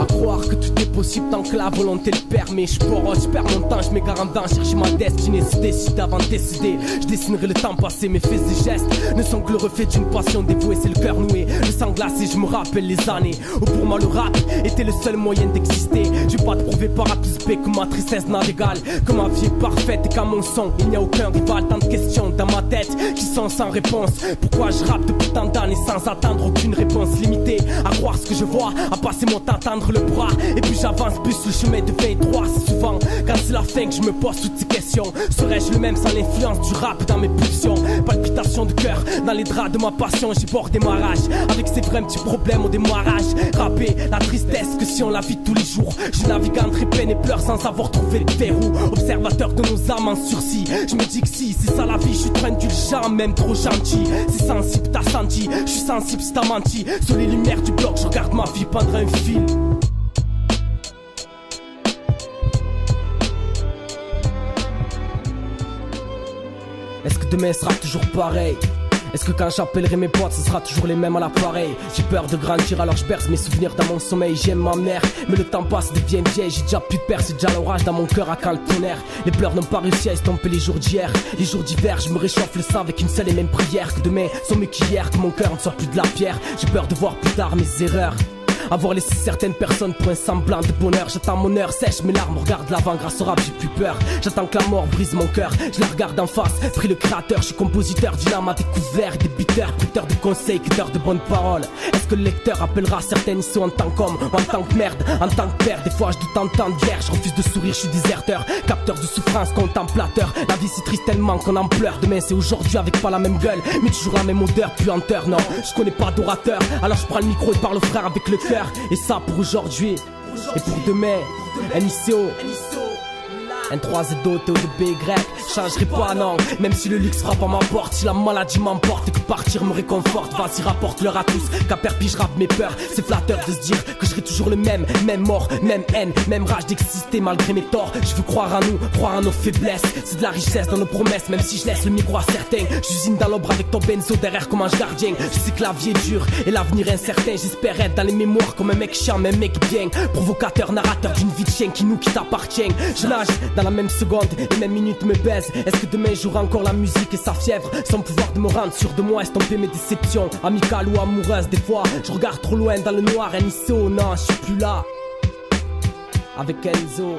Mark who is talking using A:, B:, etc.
A: À croire que tout est possible tant que la volonté le permet. Je poroche, je perds mon temps, je m'égare en dedans, chercher ma destinée. Si décide avant de décider, je dessinerai le temps passé. Mes faits et gestes ne sont que le reflet d'une passion dévouée. C'est le cœur noué, le sang glacé, je me rappelle les années où pour moi le rap était le seul moyen d'exister. J'ai pas de prouver par A plus B que ma tristesse n'a d'égal, que ma vie est parfaite et qu'à mon son il n'y a aucun rival. Tant de questions dans ma tête qui sont sans réponse. Pourquoi je rappe depuis tant d'années sans attendre aucune réponse limitée à croire ce que je vois, à passer mon temps à tendre le bras. Et puis j'avance plus, le chemin devient étroit. C'est souvent quand c'est la fin que je me pose toutes ces questions. Serais-je le même sans l'influence du rap dans mes pulsions? Palpitations de cœur dans les draps de ma passion. J'ai bord des marages avec ces vrais petits problèmes au démarrage. Rapper la tristesse que si on la vit tous les jours. Je navigue entre peine et pleurs sans avoir trouvé le verrou. Observateur de nos âmes en sursis. Je me dis que si c'est ça la vie, je suis trop indulgent, même trop gentil. C'est sensible, t'as senti, je suis sensible si t'as menti. Sous les lumières du bloc, je regarde ma vie pendre un fil. Est-ce que demain sera toujours pareil? Est-ce que quand j'appellerai mes potes, ce sera toujours les mêmes à l'appareil? J'ai peur de grandir alors je berce mes souvenirs dans mon sommeil. J'aime ma mère, mais le temps passe, devient vieille. J'ai déjà plus de père, c'est déjà l'orage dans mon cœur à quand le tonnerre. Les pleurs n'ont pas réussi à estomper les jours d'hier. Les jours d'hiver, je me réchauffe le sang avec une seule et même prière. Que demain soit mieux qu'hier, que mon cœur ne soit plus de la pierre. J'ai peur de voir plus tard mes erreurs, avoir laissé certaines personnes pour un semblant de bonheur. J'attends mon heure, sèche mes larmes, regarde l'avant, grâce au rap j'ai plus peur. J'attends que la mort brise mon cœur, je la regarde en face. Prie le créateur, je suis compositeur d'une âme à découvert. Des beaters, prêteurs de conseils, cutteurs de bonnes paroles. Est-ce que le lecteur appellera certaines ici en tant qu'homme, ou en tant que merde, en tant que père? Des fois je doute entendre hier, je refuse de sourire, je suis déserteur. Capteur de souffrance, contemplateur. La vie c'est triste tellement qu'on en pleure. Demain c'est aujourd'hui avec pas la même gueule, mais toujours la même odeur, puanteur. Non, je connais pas d'orateur, alors je prends le micro et parle au frère avec le cœur. Et ça pour aujourd'hui, et pour demain, NICO, N3ZO, TO2BY, changerai pas non. Même si le luxe frappe à ma porte, si la maladie m'emporte et que partir me réconforte. Vas-y rapporte-leur à tous, qu'à perpis je rappe mes peurs. C'est flatteur de se dire que je serai toujours le même. Même mort, même haine, même rage d'exister malgré mes torts. Je veux croire à nous, croire à nos faiblesses. C'est de la richesse dans nos promesses, même si je laisse le micro à certains. J'usine dans l'ombre avec ton benzo derrière comme un gardien. Je sais que la vie est dure et l'avenir incertain. J'espère être dans les mémoires comme un mec chiant, mais un mec bien. Provocateur, narrateur d'une vie de chien qui nous qui t'appartient. Je nage dans la même seconde, les mêmes minutes me baisent. Est-ce que demain j'aurai encore la musique et sa fièvre? Sans pouvoir de me rendre sûr de moi, estomper mes déceptions. Amicales ou amoureuses, des fois je regarde trop loin dans le noir. NICO, non, je suis plus là. Avec Enzo.